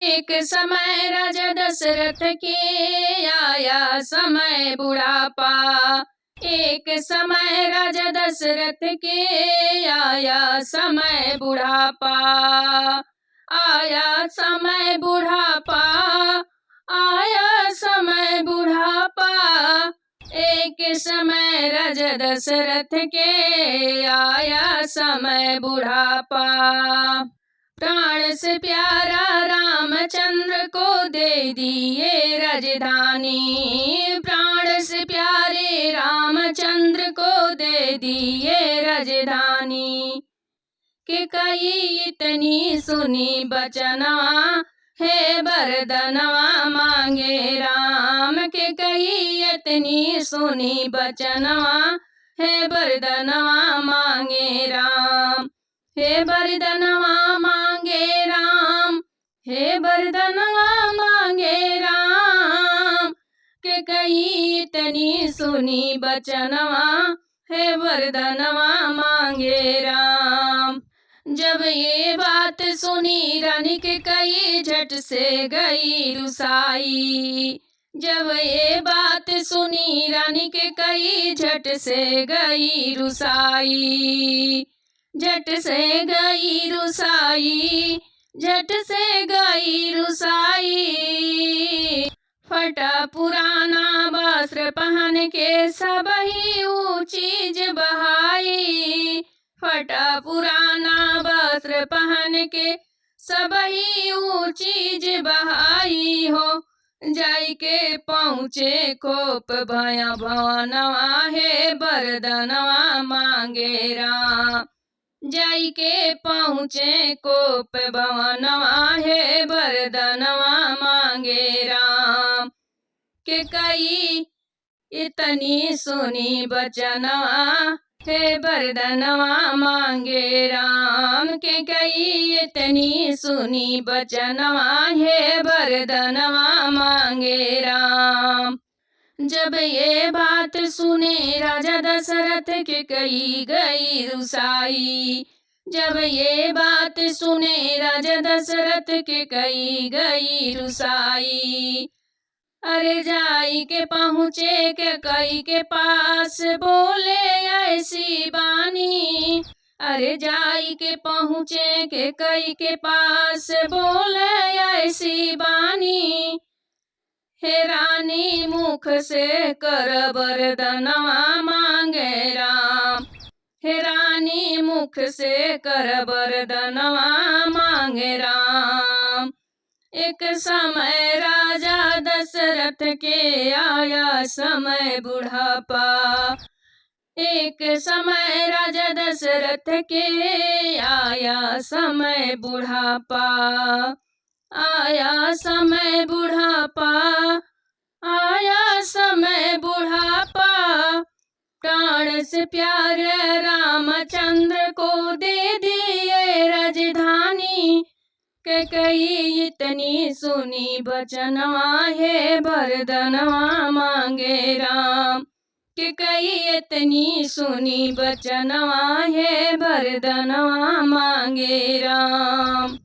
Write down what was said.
एक समय राजा दशरथ के आया समय बुढ़ापा। एक समय राजा दशरथ के आया समय बुढ़ापा। आया समय बुढ़ापा, आया समय बुढ़ापा। एक समय राजा दशरथ के आया समय बुढ़ापा। प्राण से प्यारा रामचंद्र को दे दिए राजधानी। प्राण से प्यारे रामचंद्र को दे दिए राजधानी। कि कई इतनी सुनी बचनवा, हे वरदनवा मांगे राम। के कई इतनी सुनी बचनवा, हे वरदनवा मांगे राम। हे वरदनवा मांगे राम, हे वरदनवा मांगे राम। के कई इतनी सुनी बचनवा, हे वरदनवा मांगे राम। जब ये बात सुनी रानी के कई झट से गई रुसाई। जब ये बात सुनी रानी के कई झट से गई रुसाई। झट से गई रुसाई, झट से गई रुसाई। फटा पुराना वस्त्र पहन के सब ही चीज बहाई। फटा पुराना वस्त्र पहन के सब ही चीज बहाई हो। जाई के पहुँचे कोप भया भवनवा, हे वरदनवा मांगे राम। जाई के पहुँचे कोप भवनवा, हे वरदनवा मांगे राम। के कई इतनी सुनी बचनवा, हे वरदनवा मांगे राम। के कई इतनी सुनी बचनवा, हे वरदनवा मांगे राम। जब ये बात सुने राजा दशरथ के कई गई रुसाई। जब ये बात सुने राजा दशरथ के कई गई रुसाई। अरे जाई के पहुँचे के कई के पास बोले ऐसी बानी। अरे जाई के पहुँचे के कई के पास बोले ऐसी बानी। हे रानी मुख से कर वरदनवा मांगे राम। हे रानी मुख से कर वरदनवा मांगे राम। एक समय राजा दशरथ के आया समय बुढ़ापा। एक समय राजा दशरथ के आया समय बुढ़ापा। आया समय बुढ़ापा, आया समय बुढ़ापा। प्राण से प्यारे रामचंद्र को दे दिए राजधानी। के कई इतनी सुनी बचनवा, हे वरदनवा मांगे राम। के कई इतनी सुनी बचनवा, हे वरदनवा मांगे राम।